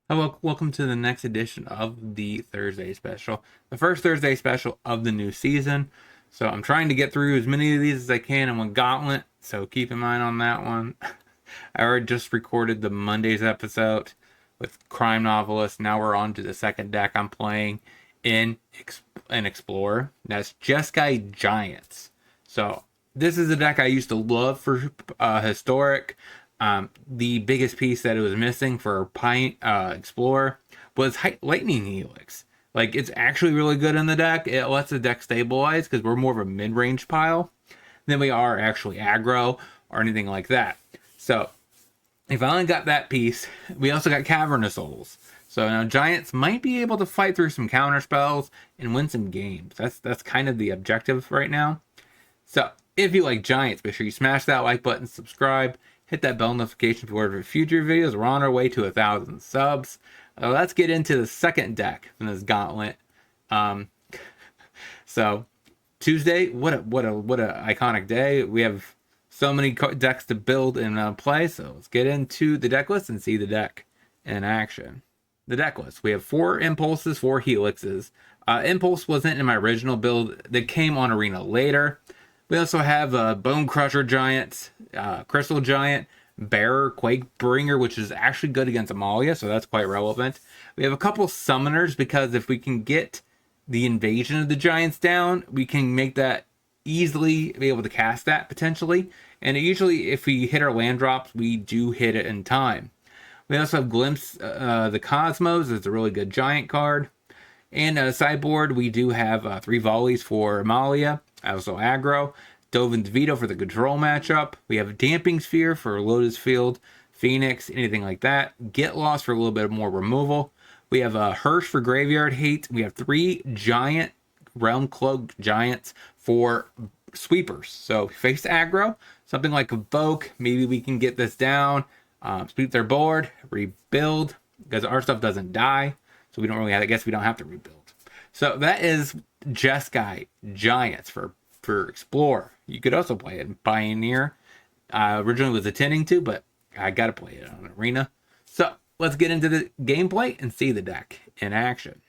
Hello, welcome to the next edition of the Thursday special, the first Thursday special of the new season. So I'm trying to get through as many of these as I can in one gauntlet, so keep in mind on that one. I already just recorded the Monday's episode with Crime Novelist. Now we're on to the second deck I'm playing in an Explorer. That's Jeskai Giants. So this is a deck I used to love for Historic. The biggest piece that it was missing for Explorer was Lightning Helix. Like, it's actually really good in the deck. It lets the deck stabilize because we're more of a mid-range pile than we are actually aggro or anything like that. So, if I only got that piece, we also got Cavernous Souls. So now Giants might be able to fight through some counter spells and win some games. That's kind of the objective right now. So, if you like Giants, make sure you smash that like button, subscribe, hit that bell notification for future videos. We're on our way to 1,000 subs. Let's get into the second deck in this gauntlet. So, Tuesday, what a iconic day. We have so many decks to build and play. So let's get into the deck list and see the deck in action. The deck list. We have 4 Impulses, 4 Helixes. Impulse wasn't in my original build. That came on Arena later. We also have Bone Crusher Giant, Crystal Giant, Bearer, Quakebringer, which is actually good against Amalia, so that's quite relevant. We have a couple Summoners, because if we can get the invasion of the Giants down, we can make that easily be able to cast that, potentially. And usually, if we hit our land drops, we do hit it in time. We also have Glimpse the Cosmos. It's a really good Giant card. And sideboard, we do have 3 Volleys for Amalia, also aggro. Dovin's Veto for the control matchup. We have Damping Sphere for Lotus Field, Phoenix, anything like that. Get Lost for a little bit more removal. We have Hirsch for Graveyard Hate. We have 3 Giant Realm Cloak Giants for sweepers. So face aggro, something like Evoke. Maybe we can get this down, sweep their board, rebuild, because our stuff doesn't die. So we don't really have, I guess we don't have to rebuild. So that is Jeskai Giants for Explorer. You could also play it in Pioneer. Originally was intending to, but I gotta play it on Arena. So let's get into the gameplay and see the deck in action.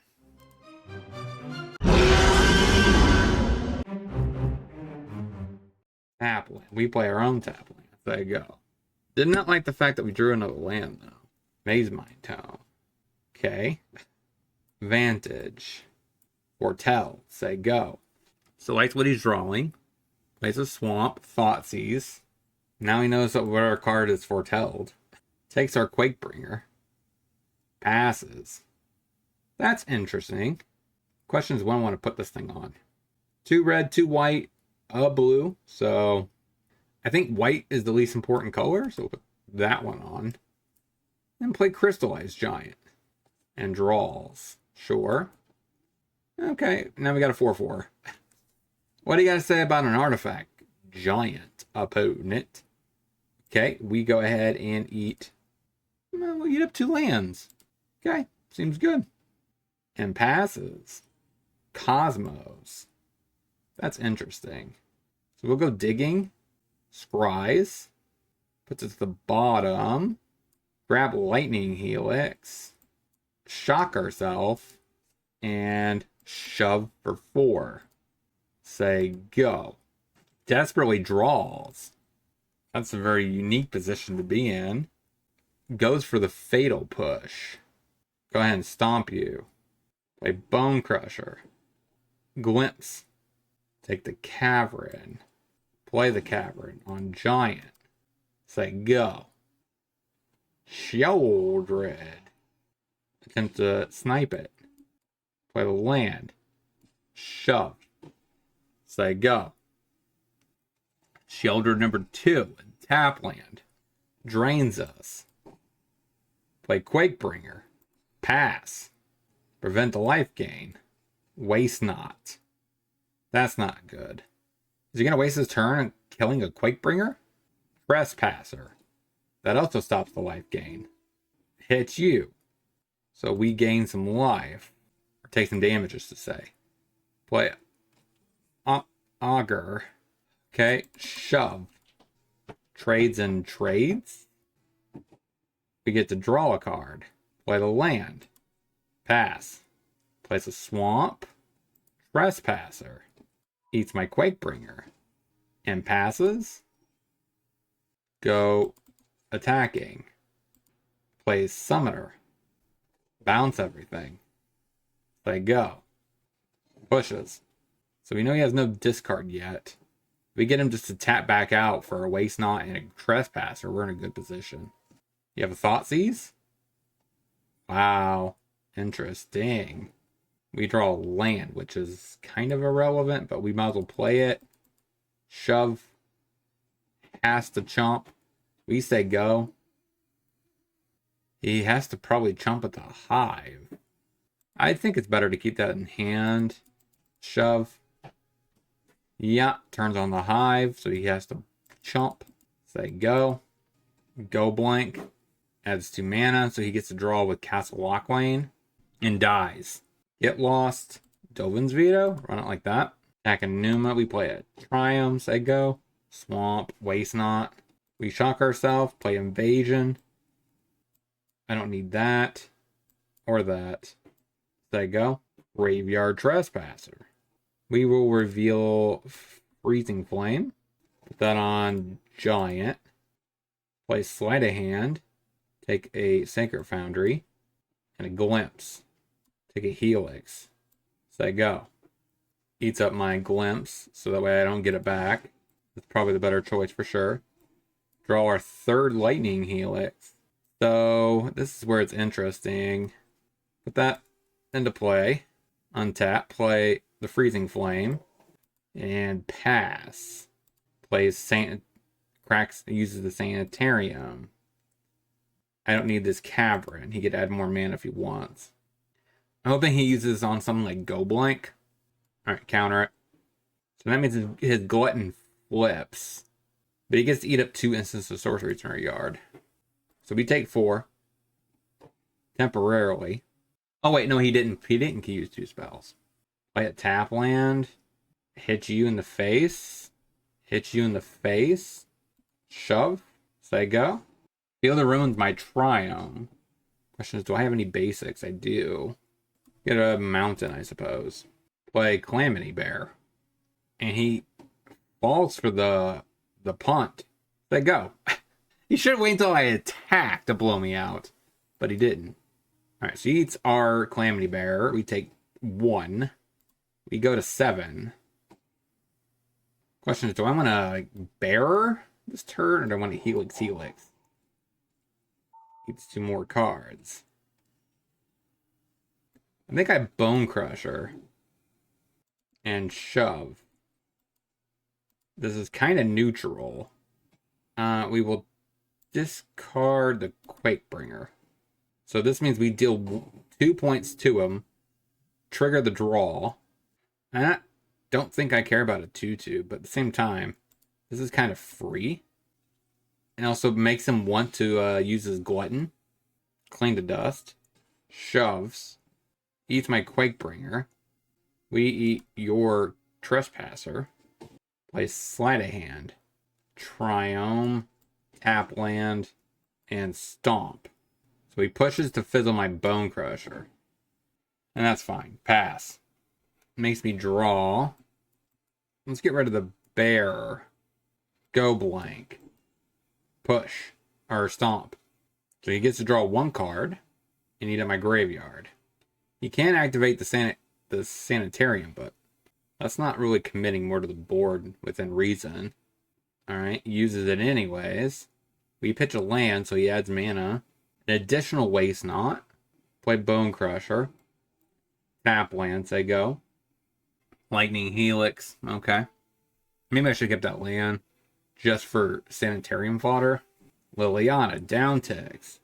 Tapland. We play our own Tapland. There you go. Did not like the fact that we drew another land though. Maze Mind Tome. Okay. Vantage. Foretell. Say go. Selects what he's drawing. Plays a Swamp. Thoughtseize. Now he knows what our card is foretelled. Takes our Quakebringer. Passes. That's interesting. Question is when I want to put this thing on. 2 red, 2 white, a blue. So I think white is the least important color. So we'll put that one on. Then play Crystallized Giant. And draws. Sure. Okay, now we got a 4/4. What do you got to say about an artifact? Giant opponent. Okay, we go ahead and eat. Well, we'll eat up 2 lands. Okay, seems good. And passes. Cosmos. That's interesting. So we'll go digging. Scries. Puts it to the bottom. Grab Lightning Helix. Shock ourselves. And shove for 4. Say go. Desperately draws. That's a very unique position to be in. Goes for the Fatal Push. Go ahead and stomp you. Play Bone Crusher. Glimpse. Take the Cavern. Play the Cavern on Giant. Say go. Shieldred. Attempt to snipe it. Play the land. Shove. Say go. Shieldred number 2. Tap land. Drains us. Play Quakebringer. Pass. Prevent the life gain. Waste not. That's not good. Is he going to waste his turn killing a Quakebringer? Trespasser. That also stops the life gain. Hits you. So we gain some life. Or take some damage, just to say. Play Augur. Okay, shove. Trades and trades. We get to draw a card. Play the land. Pass. Plays a swamp. Trespasser. Eats my Quakebringer. And passes. Go attacking. Plays Summoner. Bounce everything. Play go. Pushes. So we know he has no discard yet. We get him just to tap back out for a Waste Not and a Trespasser. We're in a good position. You have a Thoughtseize? Wow. Interesting. We draw land, which is kind of irrelevant, but we might as well play it. Shove. Has to chomp. We say go. He has to probably chomp at the Hive. I think it's better to keep that in hand. Shove. Yeah, turns on the Hive, so he has to chomp. Say go. Go blank. Adds 2 mana, so he gets to draw with Castle Lockwayne. And dies. Get lost. Dovin's Veto. Run it like that. Attack a Numa. We play a Triumph. Say go. Swamp. Waste Not. We shock ourselves. Play Invasion. I don't need that. Or that. Say go. Graveyard Trespasser. We will reveal Freezing Flame. Put that on Giant. Play Sleight of Hand. Take a Sacred Foundry. And a Glimpse. Take a Helix. Say go. Eats up my Glimpse, so that way I don't get it back. That's probably the better choice for sure. Draw our 3rd Lightning Helix. So, this is where it's interesting. Put that into play. Untap. Play the Freezing Flame. And pass. Plays uses the Sanitarium. I don't need this Cavern. He could add more mana if he wants. I'm hoping he uses on something like Go Blank. Alright, counter it. So that means his Glutton flips. But he gets to eat up 2 instances of sorceries in our yard. So we take 4. Temporarily. Oh wait, no, he didn't. He didn't use 2 spells. Play a tap land. Hit you in the face. Hit you in the face. Shove. Say go. Feel the Ruins my Triumph. Question is, do I have any basics? I do. Get a mountain, I suppose. Play Calamity Bear. And he falls for the punt. Say go. He should wait until I attack to blow me out. But he didn't. Alright, so he eats our Calamity Bear. We take 1. We go to 7. Question is, do I want to Bearer this turn, or do I want to Helix? Eats 2 more cards. I think I Bone Crusher. And shove. This is kind of neutral. We will discard the Quakebringer. So this means we deal 2 points to him. Trigger the draw. And I don't think I care about a 2/2, but at the same time, this is kind of free. And also makes him want to use his Glutton. Clean to dust. Shoves. Eats my Quakebringer. We eat your Trespasser. Play Sleight of Hand. Triumph. Tap land. And Stomp. So he pushes to fizzle my Bone Crusher. And that's fine. Pass. Makes me draw. Let's get rid of the bear. Go blank. Push. Or Stomp. So he gets to draw 1 card. And eat at my graveyard. He can activate the Sanitarium, but that's not really committing more to the board within reason. Alright, uses it anyways. We pitch a land, so he adds mana. An additional Waste Not. Play Bone Crusher. Tap land, say go. Lightning Helix, okay. Maybe I should get that land just for Sanitarium fodder. Liliana, down ticks.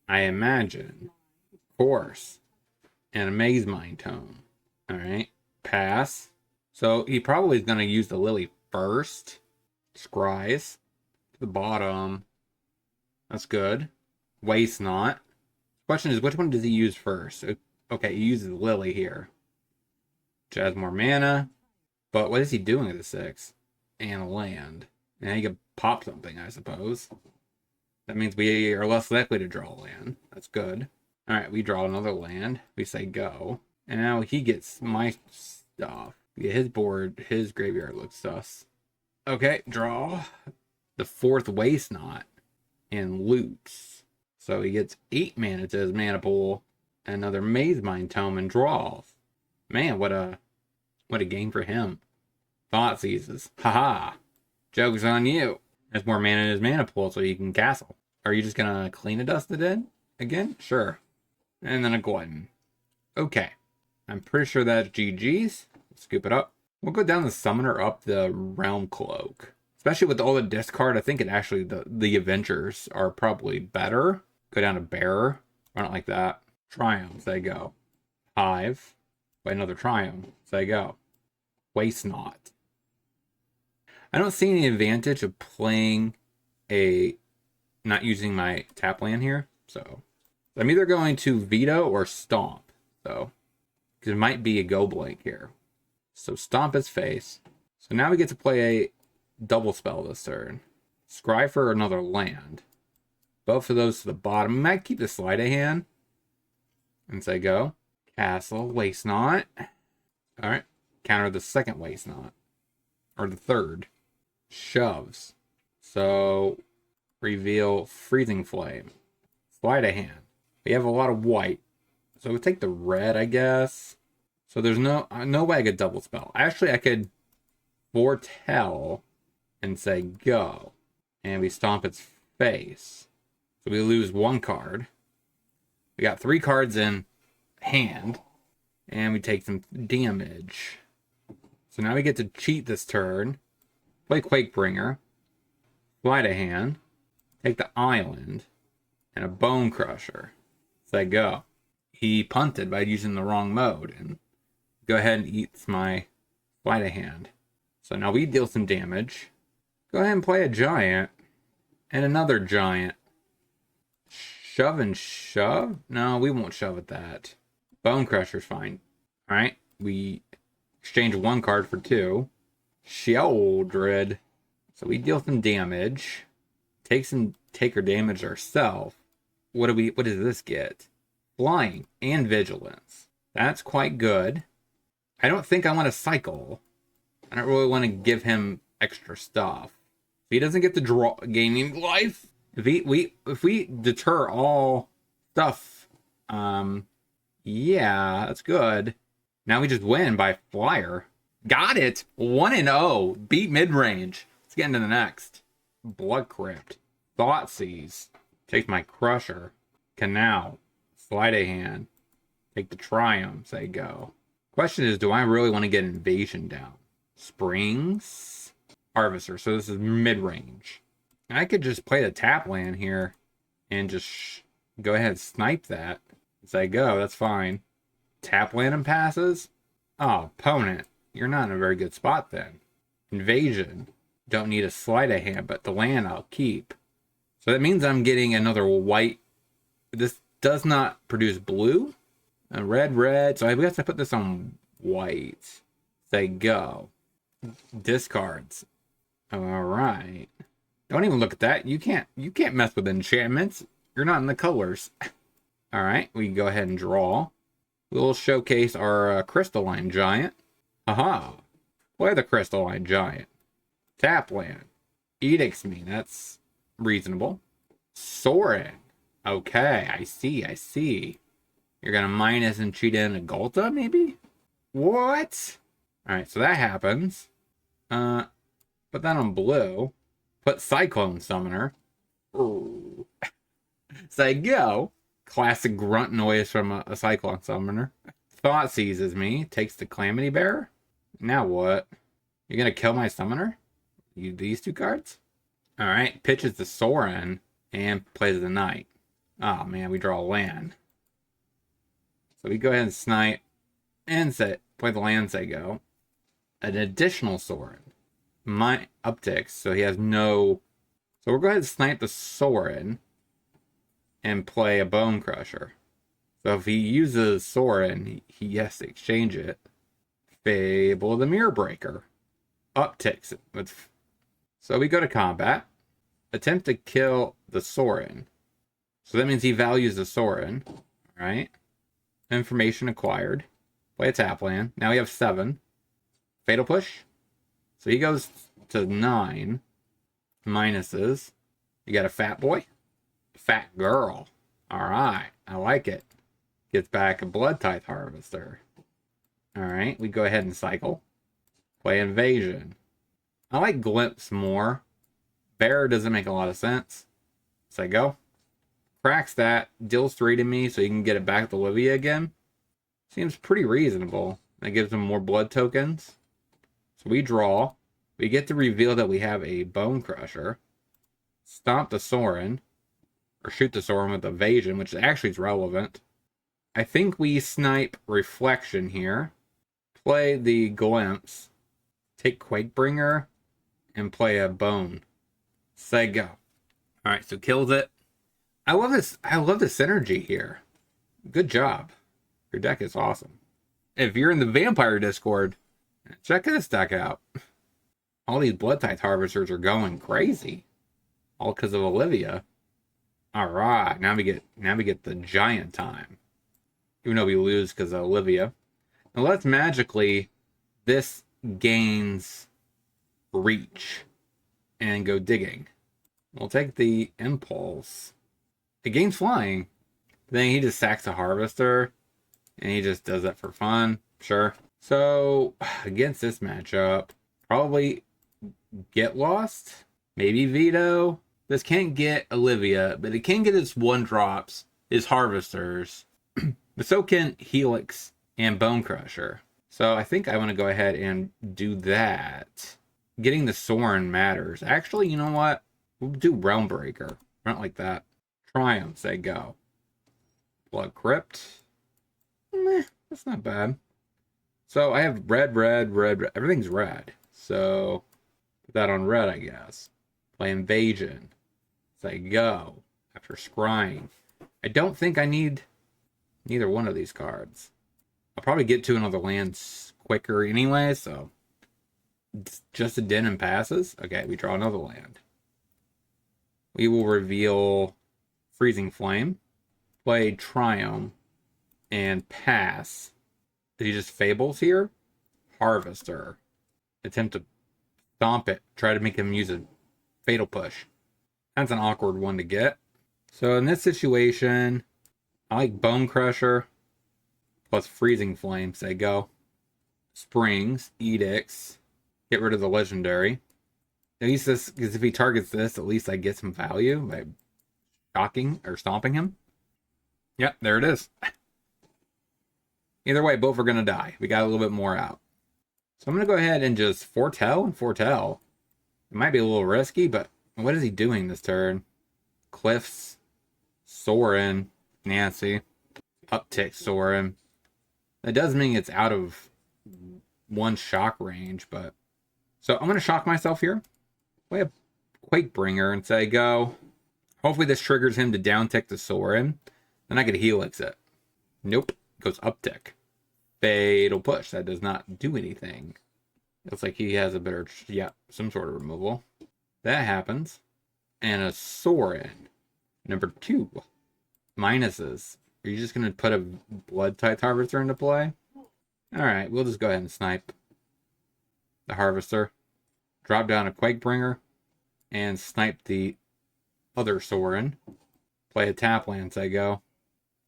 I imagine. Of course. And a Maze Mind Tome. Alright. Pass. So he probably is going to use the Lily first. Scries. To the bottom. That's good. Waste Not. Question is, which one does he use first? Okay, he uses Lily here. Which has more mana. But what is he doing at the 6? And a land. And he could pop something, I suppose. That means we are less likely to draw land. That's good. Alright, we draw another land. We say go. And now he gets my stuff. Yeah, his board, his graveyard looks sus. Okay, draw the 4th Waste Knot and loops. So he gets 8 mana to his mana pool. And another Maze Mind Tome and draws. Man, what a game for him. Thought seizes. Haha. Joke's on you. There's more mana in his mana pool so you can castle. Are you just gonna clean a Dust to Dead again? Sure. And then a Glutton. Okay. I'm pretty sure that's GG's. Scoop it up. We'll go down the Summoner up the Realm Cloak. Especially with all the discard, I think it actually, the Avengers are probably better. Go down to Bearer. Run it like that. Triumph. There you go. Hive. Play another Triumph. There you go. Waste Knot. I don't see any advantage of playing not using my tap land here. So I'm either going to veto or stomp. So, because it might be a go blank here. So stomp his face. So now we get to play a double spell this turn. Scry for another land. Both of those to the bottom. We might keep the sleight of hand. And say go. Castle, Waste Knot. Alright. Counter the second Waste Knot. Or the third. Shoves. So reveal Freezing Flame. Sleight of hand. We have a lot of white. So we'll take the red, I guess. So there's no way I could double spell. Actually, I could foretell and say go. And we stomp its face. So we lose 1 card. We got 3 cards in hand. And we take some damage. So now we get to cheat this turn. Play Quakebringer. Sleight of hand. Take the island. And a Bone Crusher. Say go. He punted by using the wrong mode. And go ahead and eats my sleight of hand. So now we deal some damage. Go ahead and play a giant. And another giant. Shove and shove? No, we won't shove at that. Bone Crusher's fine. Alright, we exchange 1 card for 2. Sheoldred. So we deal some damage. Take our damage ourselves. What does this get? Flying and Vigilance. That's quite good. I don't think I want to cycle. I don't really want to give him extra stuff. If he doesn't get the draw gaining life, if we deter all stuff, yeah, that's good. Now we just win by flyer. Got it. 1-0. Beat mid-range. Let's get into the next. Blood Crypt. Thoughtseize. Take my Crusher. Canal. Sleight of hand. Take the Triumph. Say go. Question is, do I really want to get Invasion down? Springs. Harvester. So this is mid-range. I could just play the tap land here and just go ahead and snipe that. Say go. That's fine. Tap land and passes? Oh, opponent. You're not in a very good spot then. Invasion. Don't need a sleight of hand, but the land I'll keep. So that means I'm getting another white. This does not produce blue. Red. So I have to put this on white. Say go. Discards. Alright. Don't even look at that. You can't mess with enchantments. You're not in the colors. Alright, we can go ahead and draw. We'll showcase our Crystalline Giant. Aha! Play the Crystalline Giant. Tap land. Edicts me. That's reasonable. Sorin. Okay, I see. You're gonna minus and cheat in a Golta, maybe? What? Alright, so that happens. Put that on blue. Put Cyclone Summoner. Ooh. Say go. Classic grunt noise from a Cyclone Summoner. Thought seizes me. Takes the Calamity Bearer. Now what? You're gonna kill my Summoner? These 2 cards? Alright, pitches the Sorin and plays the Knight. Oh man, we draw a land. So we go ahead and snipe and play the land, say go. An additional Sorin. My upticks, so he has no. So we'll go ahead and snipe the Sorin and play a Bone Crusher. So if he uses Sorin, he has to exchange it. Fable the Mirror Breaker. Upticks it with. So we go to combat. Attempt to kill the Sorin. So that means he values the Sorin. Alright. Information acquired. Play a tap land. Now we have 7. Fatal push. So he goes to 9. Minuses. You got a fat boy. Fat girl. Alright. I like it. Gets back a Blood Tithe Harvester. Alright. We go ahead and cycle. Play Invasion. I like Glimpse more. Bear doesn't make a lot of sense. So I go. Cracks that. Deals 3 to me so you can get it back to Olivia again. Seems pretty reasonable. That gives him more blood tokens. So we draw. We get to reveal that we have a Bone Crusher. Stomp the Sorin. Or shoot the Sorin with Evasion, which actually is relevant. I think we snipe Reflection here. Play the Glimpse. Take Quakebringer. And play a Bone. Say go. Alright, so kills it. I love this synergy here. Good job. Your deck is awesome. If you're in the Vampire Discord, check this deck out. All these Blood Tithe Harvesters are going crazy. All because of Olivia. Alright, now we get the giant time. Even though we lose because of Olivia. Unless magically this gains reach and go digging. We'll take the impulse. It gains flying. Then he just sacks a harvester. And he just does that for fun. Sure. So, against this matchup, probably get lost. Maybe veto. This can't get Olivia, but it can get his 1-drops, his harvesters. But so can Helix and Bone Crusher. So I think I want to go ahead and do that. Getting the Sorin matters. Actually, you know what? We'll do Realm Breaker. Not like that. Triumph, say go. Blood Crypt. Meh, that's not bad. So I have red. Everything's red. So put that on red, I guess. Play Invasion. Say go. After scrying. I don't think I need neither one of these cards. I'll probably get to another land quicker anyway, so just a den and passes. Okay, we draw another land. We will reveal Freezing Flame, play Triumph, and pass. Did he just Fables here? Harvester. Attempt to stomp it. Try to make him use a Fatal Push. That's an awkward one to get. So in this situation, I like Bone Crusher plus Freezing Flame. Say go. Springs, Edicts. Get rid of the Legendary. At least this, because if he targets this, at least I get some value by shocking or stomping him. Yep, there it is. Either way, both are going to die. We got a little bit more out. So I'm going to go ahead and just foretell and foretell. It might be a little risky, but what is he doing this turn? Cliffs, Sorin, Nancy, uptick Sorin. That does mean it's out of one shock range, but... So I'm going to shock myself here. Play a Quakebringer and say go. Hopefully this triggers him to downtick the Sorin. Then I could Helix it. Nope. Goes uptick. Fatal Push. That does not do anything. Looks like he has a better... Yeah, some sort of removal. That happens. And a Sorin. Number 2. Minuses. Are you just going to put a Blood Tithe Harvester into play? Alright, we'll just go ahead and snipe the Harvester. Drop down a Quakebringer. And snipe the other Sorin. Play a tap land, say go.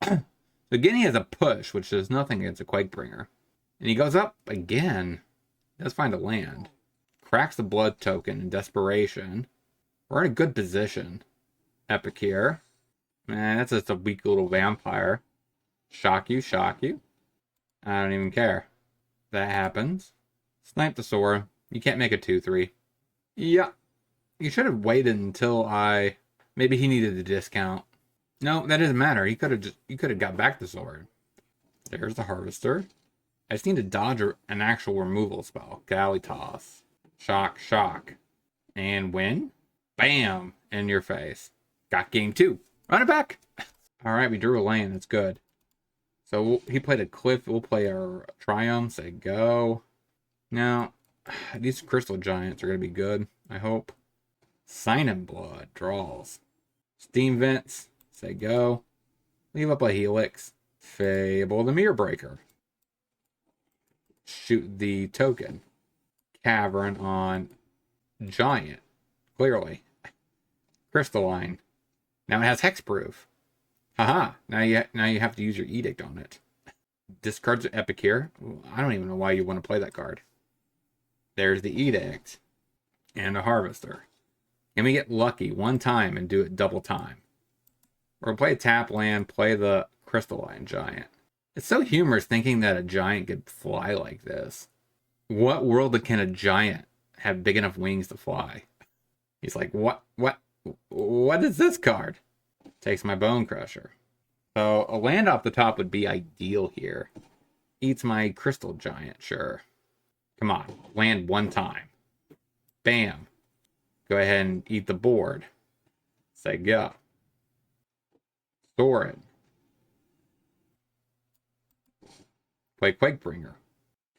So again, he has a push, which does nothing against a Quakebringer. And he goes up again. Does find a land. Cracks the blood token in desperation. We're in a good position. Epic here. Man, that's just a weak little vampire. Shock you, shock you. I don't even care. That happens. Snipe the Sora. You can't make a 2-3. Yeah. You should have waited until I... Maybe he needed the discount. No, that doesn't matter. You could have got back the sword. There's the Harvester. I just need to dodge an actual removal spell. Galley Toss. Shock, shock. And win. Bam! In your face. Got game 2. Run it back! Alright, we drew a lane. That's good. So he played a Cliff. We'll play our Triumph. Say go. Now, these Crystal Giants are going to be good. I hope. Sign in Blood. Draws. Steam Vents. Say go. Leave up a Helix. Fable the Mirror Breaker. Shoot the token. Cavern on Giant. Clearly. Crystalline. Now it has hexproof. Haha. Now you have to use your edict on it. Discards Epic here. I don't even know why you want to play that card. There's the edict. And a harvester. Can we get lucky one time and do it double time? Or play a tap land, play the crystalline giant. It's so humorous thinking that a giant could fly like this. What world can a giant have big enough wings to fly? He's like, what is this card? Takes my Bone Crusher. So a land off the top would be ideal here. Eats my crystal giant, sure. Come on, land one time. Bam. Go ahead and eat the board. Say go. Sorin. Play Quakebringer.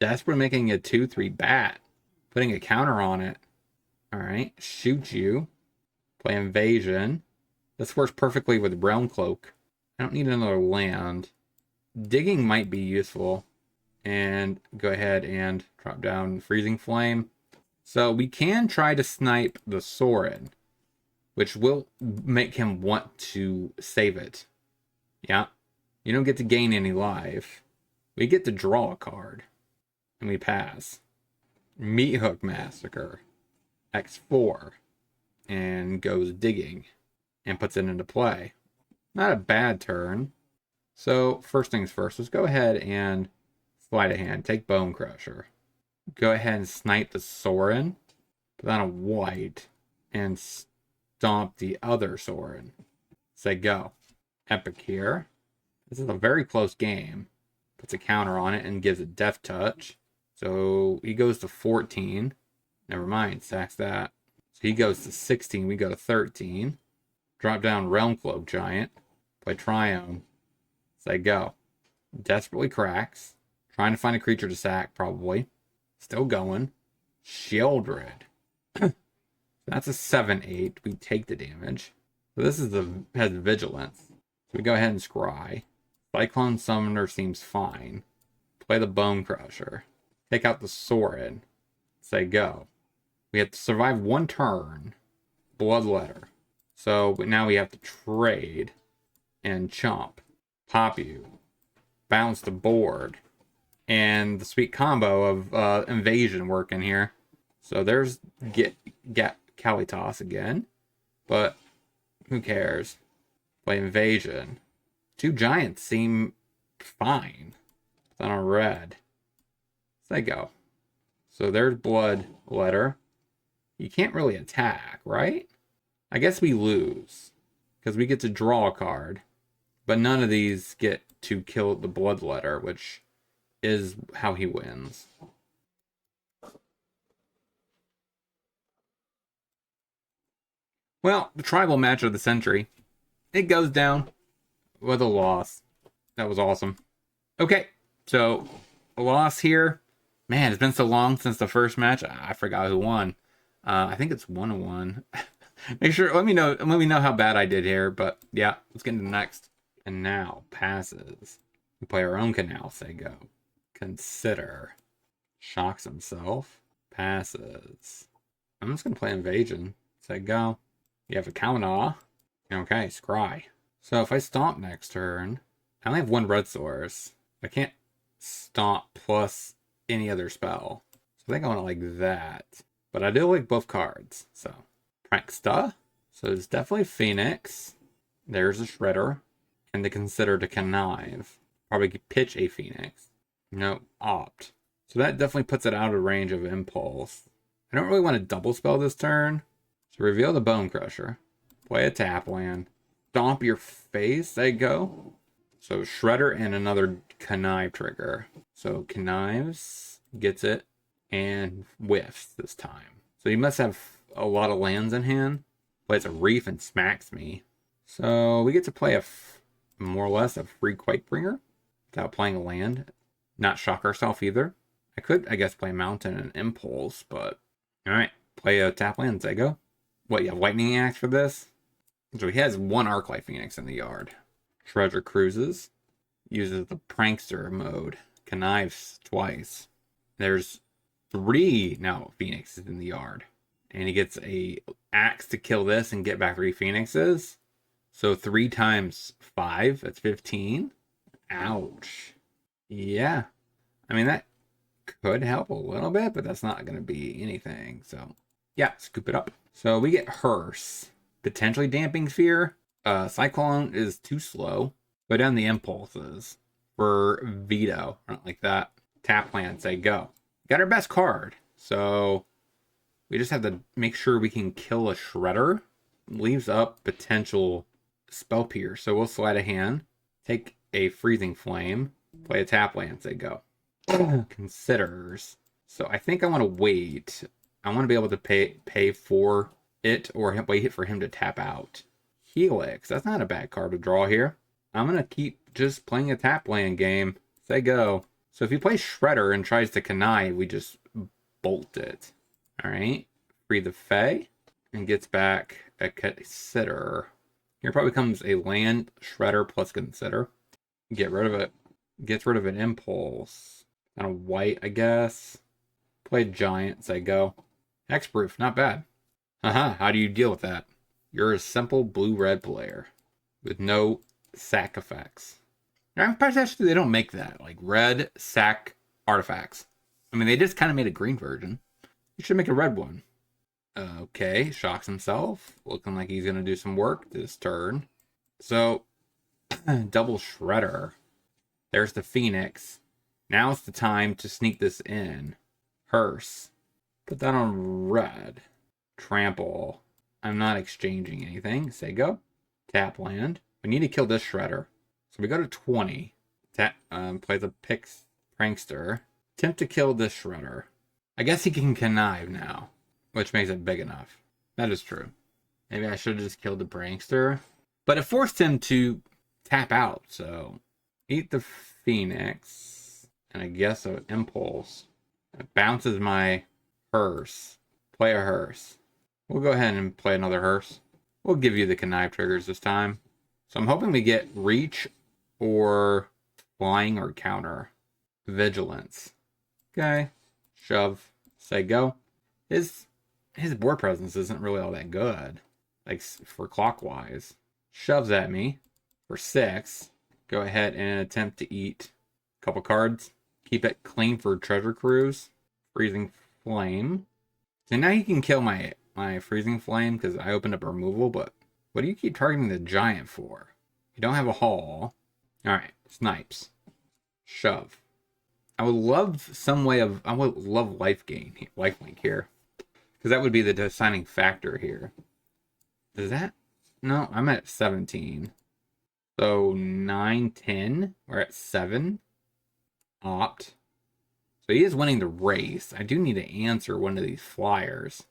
Desperate making a 2/3 bat. Putting a counter on it. Alright, shoot you. Play Invasion. This works perfectly with Realm Cloak. I don't need another land. Digging might be useful. And go ahead and drop down Freezing Flame. So we can try to snipe the Sorin, which will make him want to save it. Yeah. You don't get to gain any life. We get to draw a card. And we pass. Meat Hook Massacre. X4. And goes digging. And puts it into play. Not a bad turn. So, first things first. Let's go ahead and slide a hand. Take Bone Crusher. Go ahead and snipe the Sorin. Put that on white. And stomp the other Sorin. Say go. Epic here. This is a very close game. Puts a counter on it and gives it Death Touch. So he goes to 14. Never mind, sacks that. So he goes to 16. We go to 13. Drop down Realm Cloak Giant. Play Triome. Say go. Desperately cracks. Trying to find a creature to sack, probably. Still going. Shieldred. That's a 7/8. We take the damage. So this is has Vigilance. So we go ahead and scry. Cyclone Summoner seems fine. Play the Bone Crusher. Take out the Sorin. Say go. We have to survive one turn. Bloodletter. So now we have to trade. And chomp. Pop you. Bounce the board. And the sweet combo of Invasion working here. So there's get Kalitas again. But who cares? Play Invasion. Two giants seem fine. It's on a red. Say go. So there's Bloodletter. You can't really attack, right? I guess we lose. Because we get to draw a card. But none of these get to kill the Bloodletter, which is how he wins. Well, the tribal match of the century. It goes down with a loss. That was awesome. Okay, so a loss here. Man, it's been so long since the first match. I forgot who won. I think it's 1-1. Make sure, let me know how bad I did here. But yeah, let's get into the next. And now, passes. We play our own canal, say go. Consider. Shocks himself. Passes. I'm just going to play Invasion. Say go. You have a counter. Okay, scry. So if I stomp next turn, I only have one red source. I can't stomp plus any other spell. So I think I want it like that. But I do like both cards. So, Pranksta. So it's definitely Phoenix. There's a Shredder. And the Consider to Connive. Probably pitch a Phoenix. No, opt. So that definitely puts it out of range of Impulse. I don't really want to double spell this turn. So reveal the Bone Crusher. Play a tap land. Stomp your face, they go. So Shredder and another Connive trigger. So Connives, gets it, and whiffs this time. So he must have a lot of lands in hand. Plays a Reef and smacks me. So we get to play more or less a free Quakebringer without playing a land. Not shock ourselves either. I could, I guess, play Mountain and Impulse, but alright. Play a tap land, they go. What, you have Lightning Axe for this? So he has one Arclight Phoenix in the yard. Treasure Cruises. uses the prankster mode, connives twice. There's 3 now phoenixes in the yard, and he gets a axe to kill this and get back 3 phoenixes. So 3 times 5, that's 15. Ouch. Yeah. I mean, that could help a little bit, but that's not going to be anything. So, yeah, scoop it up. So we get Hearse. Potentially Damping Sphere. Cyclone is too slow. Put down the impulses for Veto. Not like that. Tap land, say go. Got our best card. So we just have to make sure we can kill a Shredder. Leaves up potential Spell Pierce. So we'll slide a hand. Take a Freezing Flame. Play a tap land, say go. Considers. So I think I want to wait. I want to be able to pay for it or wait for him to tap out. Helix. That's not a bad card to draw here. I'm going to keep just playing a tap land game. Say go. So if he plays Shredder and tries to connive, we just bolt it. Alright. Free the Fae. And gets back a Consider. Here probably comes a land, Shredder plus Consider. Get rid of it. Gets rid of an Impulse. And a white, I guess. Play Giant, say go. Hexproof, not bad. How do you deal with that? You're a simple blue-red player. With no sack effects. I'm surprised actually they don't make that. Like red sack artifacts. I mean, they just kind of made a green version. You should make a red one. Okay, shocks himself. Looking like he's going to do some work this turn. So, double Shredder. There's the Phoenix. Now it's the time to sneak this in. Hearse. Put that on red. Trample. I'm not exchanging anything. Say go. Tap land. We need to kill this Shredder. So we go to 20. Play the Prankster. Attempt to kill this Shredder. I guess he can connive now, which makes it big enough. That is true. Maybe I should have just killed the Prankster. But it forced him to tap out, so eat the Phoenix. And I guess an Impulse. It bounces my Hearse. Play a Hearse. We'll go ahead and play another Hearse. We'll give you the connive triggers this time. So I'm hoping we get Reach or Flying or Counter. Vigilance. Okay. Shove. Say go. His board presence isn't really all that good. Like for clockwise. Shoves at me for 6. Go ahead and attempt to eat a couple cards. Keep it clean for Treasure Cruise. Freezing Flame. So now you can kill my Freezing Flame because I opened up removal, but what do you keep targeting the Giant for? You don't have a haul. Alright, Snipes. Shove. I would love life link here. Because that would be the deciding factor here. Is that? No, I'm at 17. So 9, 10. We're at 7. Opt. So he is winning the race. I do need to answer one of these flyers.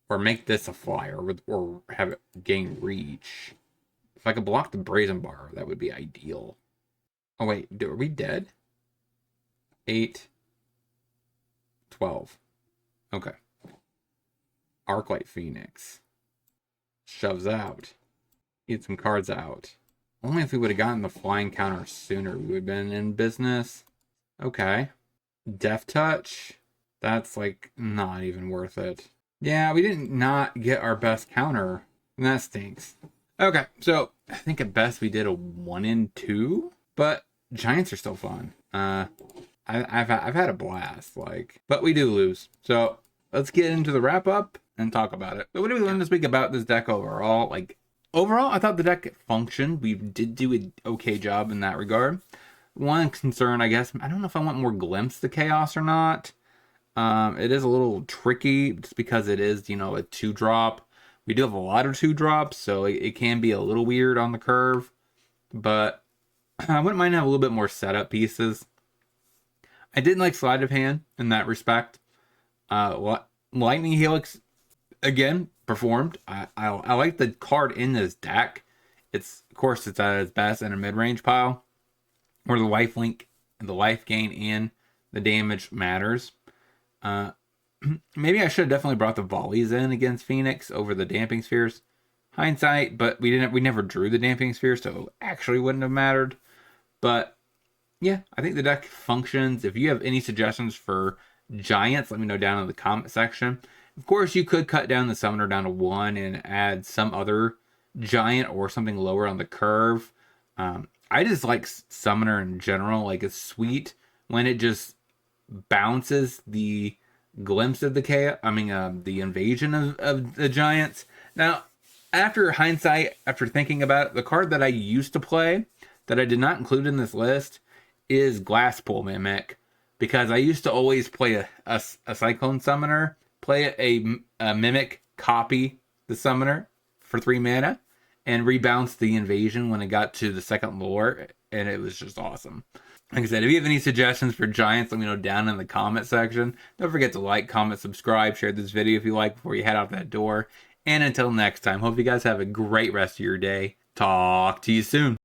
Or make this a flyer. Or have it gain reach. If I could block the Brazen Bar, that would be ideal. Oh wait, are we dead? 8. 12. Okay. Arclight Phoenix. Shoves out. Get some cards out. Only if we would have gotten the flying counter sooner, we would have been in business. Okay. Death Touch. That's like not even worth it. Yeah, we didn't not get our best counter. And that stinks. Okay, so I think at best we did a 1 in 2. But Giants are still fun. I've had a blast, but we do lose. So let's get into the wrap up and talk about it. So what did we learn this week about this deck overall? Overall, I thought the deck functioned. We did do an okay job in that regard. One concern, I guess, I don't know if I want more Glimpse to Chaos or not. It is a little tricky just because it is, a 2-drop. We do have a lot of 2-drops, so it can be a little weird on the curve. But I wouldn't mind having a little bit more setup pieces. I didn't like Sleight of Hand in that respect. Lightning Helix, again, performed. I like the card in this deck. Of course, it's at its best in a mid-range pile, where the life link, the life gain, and the damage matters. Maybe I should have definitely brought the volleys in against Phoenix over the Damping Spheres. Hindsight, but we never drew the Damping Sphere, so it actually wouldn't have mattered. But yeah, I think the deck functions. If you have any suggestions for giants, let me know down in the comment section. Of course, you could cut down the summoner down to 1 and add some other giant or something lower on the curve. I just like summoner in general. Like, it's sweet when it just bounces the glimpse of the chaos. I mean, the invasion of the giants. Now, after hindsight, after thinking about it, the card that I used to play that I did not include in this list is Glasspool Mimic, because I used to always play a Cyclone Summoner, play a Mimic, copy the Summoner for 3 mana, and rebounce the invasion when it got to the second lore, and it was just awesome. Like I said, if you have any suggestions for giants, let me know down in the comment section. Don't forget to like, comment, subscribe, share this video if you like before you head out that door. And until next time, hope you guys have a great rest of your day. Talk to you soon.